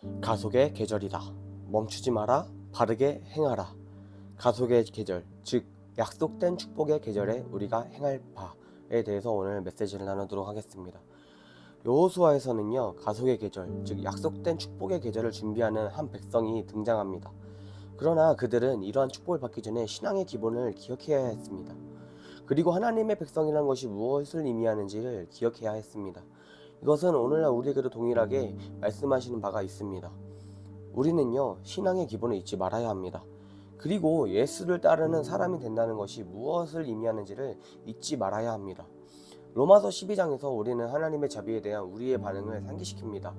가속의 계절이다. 멈추지 마라. 바르게 행하라. 가속의 계절, 즉 약속된 축복의 계절에 우리가 행할 바에 대해서 오늘 메시지를 나누도록 하겠습니다. 여호수아에서는요, 가속의 계절, 즉 약속된 축복의 계절을 준비하는 한 백성이 등장합니다. 그러나 그들은 이러한 축복을 받기 전에 신앙의 기본을 기억해야 했습니다. 그리고 하나님의 백성이라는 것이 무엇을 의미하는지를 기억해야 했습니다. 이것은 오늘날 우리에게도 동일하게 말씀하시는 바가 있습니다. 우리는요, 신앙의 기본을 잊지 말아야 합니다. 그리고 예수를 따르는 사람이 된다는 것이 무엇을 의미하는지를 잊지 말아야 합니다. 로마서 12장에서 우리는 하나님의 자비에 대한 우리의 반응을 상기시킵니다.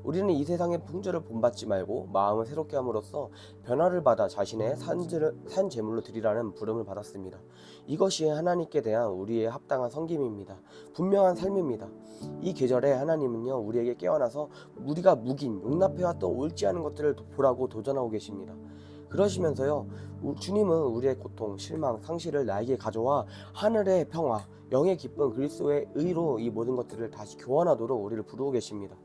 우리는 이 세상의 풍조를 본받지 말고 마음을 새롭게 함으로써 변화를 받아 자신의 산 제물로 드리라는 부름을 받았습니다. 이것이 하나님께 대한 우리의 합당한 섬김입니다. 분명한 삶입니다. 이 계절에 하나님은요, 우리에게 깨어나서 우리가 묵인 용납해왔던 옳지 않은 것들을 보라고 도전하고 계십니다. 그러시면서요, 주님은 우리의 고통, 실망, 상실을 나에게 가져와 하늘의 평화, 영의 기쁨, 그리스도의 의로 이 모든 것들을 다시 교환하도록 우리를 부르고 계십니다.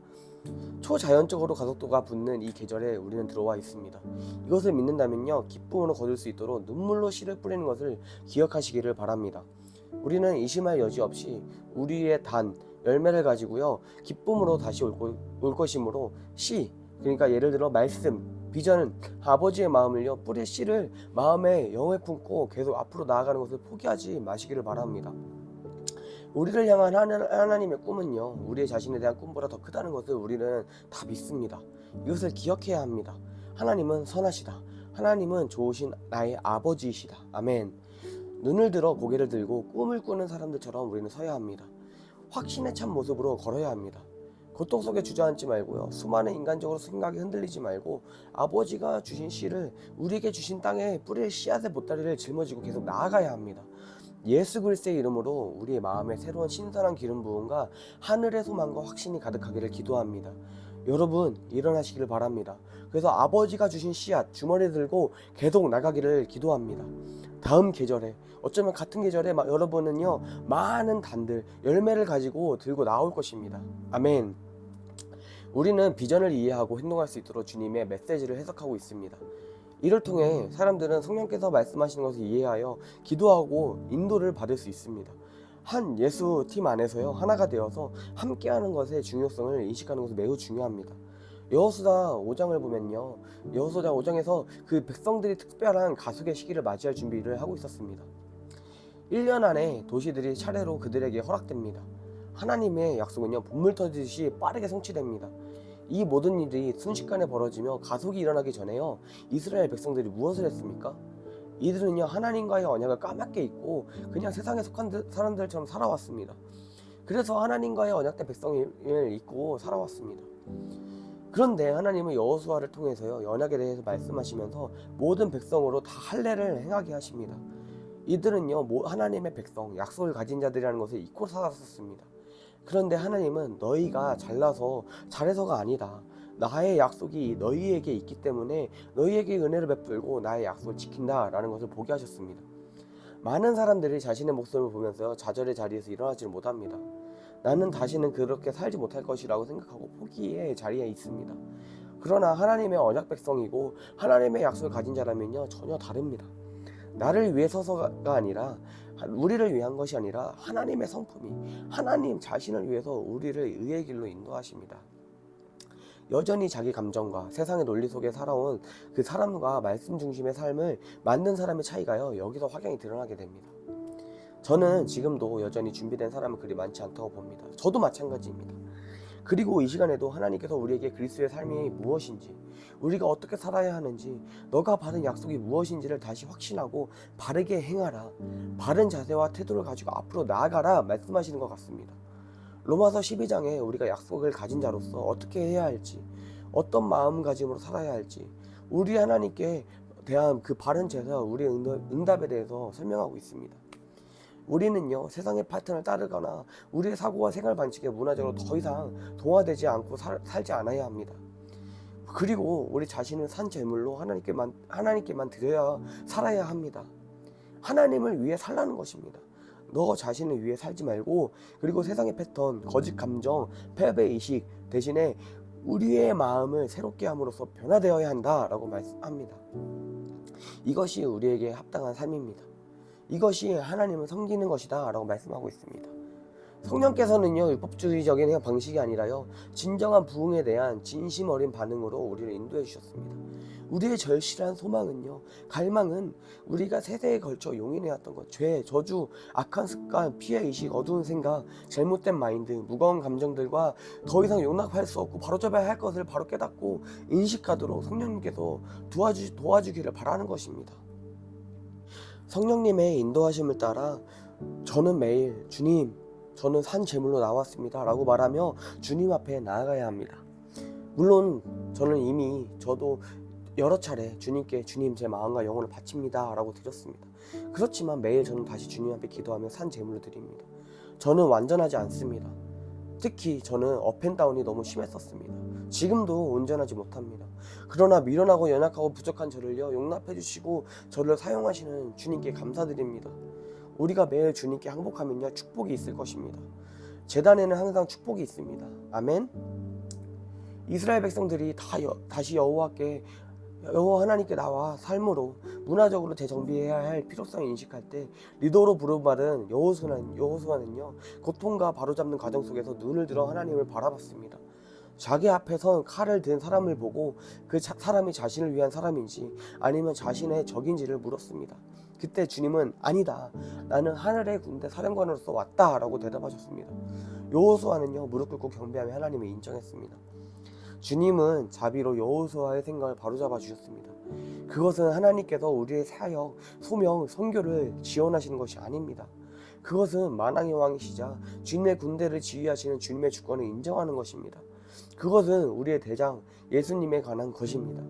초자연적으로 가속도가 붙는 이 계절에 우리는 들어와 있습니다. 이것을 믿는다면요, 기쁨으로 거둘 수 있도록 눈물로 씨를 뿌리는 것을 기억하시기를 바랍니다. 우리는 의심할 여지 없이 우리의 단, 열매를 가지고요, 기쁨으로 다시 올 것이므로 씨, 그러니까 예를 들어 말씀, 비전은 아버지의 마음을요, 뿌릴 씨를 마음에 영에 품고 계속 앞으로 나아가는 것을 포기하지 마시기를 바랍니다. 우리를 향한 하나님의 꿈은요, 우리의 자신에 대한 꿈보다 더 크다는 것을 우리는 다 믿습니다. 이것을 기억해야 합니다. 하나님은 선하시다. 하나님은 좋으신 나의 아버지이시다. 아멘. 눈을 들어 고개를 들고 꿈을 꾸는 사람들처럼 우리는 서야 합니다. 확신에 찬 모습으로 걸어야 합니다. 고통 속에 주저앉지 말고요, 수많은 인간적으로 생각이 흔들리지 말고 아버지가 주신 씨를, 우리에게 주신 땅에 뿌릴 씨앗의 보따리를 짊어지고 계속 나아가야 합니다. 예수 그리스도의 이름으로 우리의 마음에 새로운 신선한 기름 부음과 하늘의 소망과 확신이 가득하기를 기도합니다. 여러분, 일어나시기를 바랍니다. 그래서 아버지가 주신 씨앗 주머니에 들고 계속 나가기를 기도합니다. 다음 계절에, 어쩌면 같은 계절에 여러분은요, 많은 단들, 열매를 가지고 들고 나올 것입니다. 아멘. 우리는 비전을 이해하고 행동할 수 있도록 주님의 메시지를 해석하고 있습니다. 이를 통해 사람들은 성령께서 말씀하시는 것을 이해하여 기도하고 인도를 받을 수 있습니다. 한 예수 팀 안에서요, 하나가 되어서 함께하는 것의 중요성을 인식하는 것은 매우 중요합니다. 여호수아 5장을 보면요, 여호수아 5장에서 그 백성들이 특별한 가속의 시기를 맞이할 준비를 하고 있었습니다. 1년 안에 도시들이 차례로 그들에게 허락됩니다. 하나님의 약속은요, 본물 터지듯이 빠르게 성취됩니다. 이 모든 일이 순식간에 벌어지며 가속이 일어나기 전에요, 이스라엘 백성들이 무엇을 했습니까? 이들은요, 하나님과의 언약을 까맣게 잊고 그냥 세상에 속한 사람들처럼 살아왔습니다. 그래서 하나님과의 언약된 백성을 잊고 살아왔습니다. 그런데 하나님은 여호수아를 통해서요, 언약에 대해서 말씀하시면서 모든 백성으로 다 할례를 행하게 하십니다. 이들은요, 하나님의 백성, 약속을 가진 자들이라는 것을 잊고 살았었습니다. 그런데 하나님은 너희가 잘해서가 아니다. 나의 약속이 너희에게 있기 때문에 너희에게 은혜를 베풀고 나의 약속을 지킨다라는 것을 보게 하셨습니다. 많은 사람들이 자신의 목숨을 보면서 좌절의 자리에서 일어나지를 못합니다. 나는 다시는 그렇게 살지 못할 것이라고 생각하고 포기의 자리에 있습니다. 그러나 하나님의 언약 백성이고 하나님의 약속을 가진 자라면요, 전혀 다릅니다. 나를 위해서가 아니라, 우리를 위한 것이 아니라 하나님의 성품이, 하나님 자신을 위해서 우리를 의의 길로 인도하십니다. 여전히 자기 감정과 세상의 논리 속에 살아온 그 사람과 말씀 중심의 삶을 만든 사람의 차이가요, 여기서 확연히 드러나게 됩니다. 저는 지금도 여전히 준비된 사람은 그리 많지 않다고 봅니다. 저도 마찬가지입니다. 그리고 이 시간에도 하나님께서 우리에게 그리스도의 삶이 무엇인지, 우리가 어떻게 살아야 하는지, 너가 받은 약속이 무엇인지를 다시 확신하고 바르게 행하라, 바른 자세와 태도를 가지고 앞으로 나아가라 말씀하시는 것 같습니다. 로마서 12장에 우리가 약속을 가진 자로서 어떻게 해야 할지, 어떤 마음가짐으로 살아야 할지, 우리 하나님께 대한 그 바른 제사, 우리의 응답에 대해서 설명하고 있습니다. 우리는요, 세상의 패턴을 따르거나 우리의 사고와 생활 반칙에 문화적으로 더 이상 동화되지 않고 살지 않아야 합니다. 그리고 우리 자신을 산 제물로 하나님께만 드려야 살아야 합니다. 하나님을 위해 살라는 것입니다. 너 자신을 위해 살지 말고, 그리고 세상의 패턴, 거짓 감정, 패배의식 대신에 우리의 마음을 새롭게 함으로써 변화되어야 한다라고 말씀합니다. 이것이 우리에게 합당한 삶입니다. 이것이 하나님을 섬기는 것이다 라고 말씀하고 있습니다. 성령께서는요, 율법주의적인 방식이 아니라요, 진정한 부흥에 대한 진심 어린 반응으로 우리를 인도해 주셨습니다. 우리의 절실한 소망은요, 갈망은 우리가 세대에 걸쳐 용인해왔던 것, 죄, 저주, 악한 습관, 피해의식, 어두운 생각, 잘못된 마인드, 무거운 감정들과 더 이상 용납할 수 없고 바로잡아야 할 것을 바로 깨닫고 인식하도록 성령님께서 도와주기를 바라는 것입니다. 성령님의 인도하심을 따라 저는 매일 주님, 저는 산 제물로 나왔습니다 라고 말하며 주님 앞에 나아가야 합니다. 물론 저는 이미 저도 여러 차례 주님께 주님 제 마음과 영혼을 바칩니다 라고 드렸습니다. 그렇지만 매일 저는 다시 주님 앞에 기도하며 산 제물로 드립니다. 저는 완전하지 않습니다. 특히 저는 업앤다운이 너무 심했었습니다. 지금도 온전하지 못합니다. 그러나 미련하고 연약하고 부족한 저를요, 용납해 주시고 저를 사용하시는 주님께 감사드립니다. 우리가 매일 주님께 항복하면요, 축복이 있을 것입니다. 제단에는 항상 축복이 있습니다. 아멘. 이스라엘 백성들이 다시 여호와 하나님께 나와 삶으로 문화적으로 재정비해야 할 필요성을 인식할 때 리더로 부름받은 여호수아는요, 고통과 바로잡는 과정 속에서 눈을 들어 하나님을 바라봤습니다. 자기 앞에 선 칼을 든 사람을 보고 그 사람이 자신을 위한 사람인지 아니면 자신의 적인지를 물었습니다. 그때 주님은 아니다, 나는 하늘의 군대 사령관으로서 왔다 라고 대답하셨습니다. 여호수아는요, 무릎 꿇고 경배하며 하나님을 인정했습니다. 주님은 자비로 여호수아의 생각을 바로잡아 주셨습니다. 그것은 하나님께서 우리의 사역, 소명, 선교를 지원하시는 것이 아닙니다. 그것은 만왕의 왕이시자 주님의 군대를 지휘하시는 주님의 주권을 인정하는 것입니다. 그것은 우리의 대장 예수님에 관한 것입니다.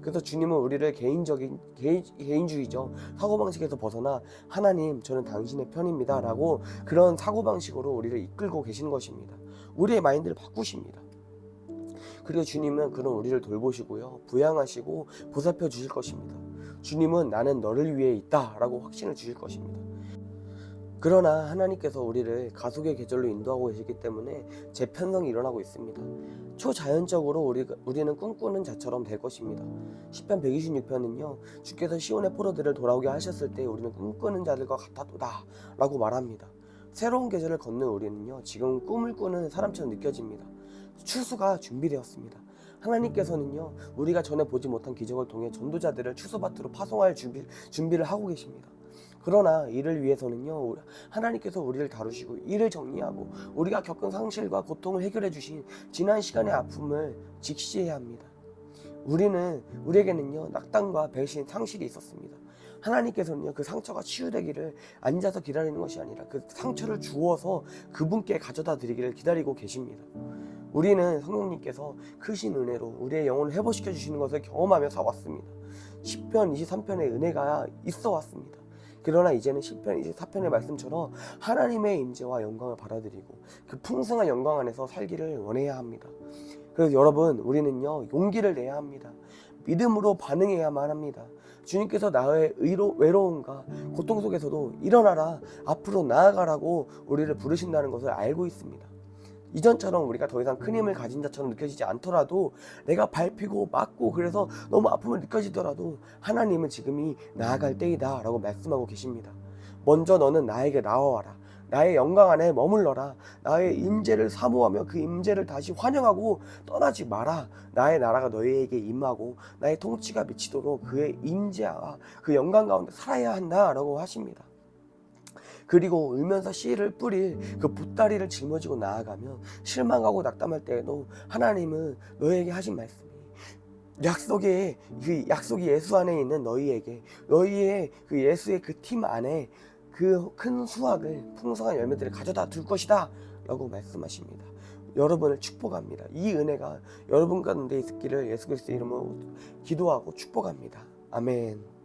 그래서 주님은 우리를 개인주의적 사고방식에서 벗어나 하나님, 저는 당신의 편입니다 라고 그런 사고방식으로 우리를 이끌고 계시는 것입니다. 우리의 마인드를 바꾸십니다. 그리고 주님은 그런 우리를 돌보시고요, 부양하시고 보살펴 주실 것입니다. 주님은 나는 너를 위해 있다 라고 확신을 주실 것입니다. 그러나 하나님께서 우리를 가속의 계절로 인도하고 계시기 때문에 재편성이 일어나고 있습니다. 초자연적으로 우리는 꿈꾸는 자처럼 될 것입니다. 시편 126편은요, 주께서 시온의 포로들을 돌아오게 하셨을 때 우리는 꿈꾸는 자들과 같았도다 라고 말합니다. 새로운 계절을 걷는 우리는요, 지금 꿈을 꾸는 사람처럼 느껴집니다. 추수가 준비되었습니다. 하나님께서는요, 우리가 전에 보지 못한 기적을 통해 전도자들을 추수밭으로 파송할 준비를 하고 계십니다. 그러나 이를 위해서는요, 하나님께서 우리를 다루시고 이를 정리하고 우리가 겪은 상실과 고통을 해결해 주신 지난 시간의 아픔을 직시해야 합니다. 우리에게는요, 낙담과 배신, 상실이 있었습니다. 하나님께서는요, 그 상처가 치유되기를 앉아서 기다리는 것이 아니라 그 상처를 주워서 그분께 가져다 드리기를 기다리고 계십니다. 우리는 성령님께서 크신 은혜로 우리의 영혼을 회복시켜 주시는 것을 경험하며 살아왔습니다. 시편 23편의 은혜가 있어 왔습니다. 그러나 이제는 시편 24편의 말씀처럼 하나님의 임재와 영광을 받아들이고 그 풍성한 영광 안에서 살기를 원해야 합니다. 그래서 여러분, 우리는요, 용기를 내야 합니다. 믿음으로 반응해야만 합니다. 주님께서 나의 외로움과 고통 속에서도 일어나라, 앞으로 나아가라고 우리를 부르신다는 것을 알고 있습니다. 이전처럼 우리가 더 이상 큰 힘을 가진 자처럼 느껴지지 않더라도, 내가 밟히고 맞고 그래서 너무 아픔을 느껴지더라도 하나님은 지금이 나아갈 때이다 라고 말씀하고 계십니다. 먼저 너는 나에게 나와라, 나의 영광 안에 머물러라, 나의 임재를 사모하며 그 임재를 다시 환영하고 떠나지 마라. 나의 나라가 너희에게 임하고 나의 통치가 미치도록 그의 임재와 그 영광 가운데 살아야 한다 라고 하십니다. 그리고 울면서 씨를 뿌릴 그 보따리를 짊어지고 나아가면 실망하고 낙담할 때에도 하나님은 너희에게 하신 말씀이 약속이 예수 안에 있는 너희의 그 예수의 그 팀 안에 그 큰 수확을, 풍성한 열매들을 가져다 둘 것이다 라고 말씀하십니다. 여러분을 축복합니다. 이 은혜가 여러분 가운데 있기를 예수 그리스도의 이름으로 기도하고 축복합니다. 아멘.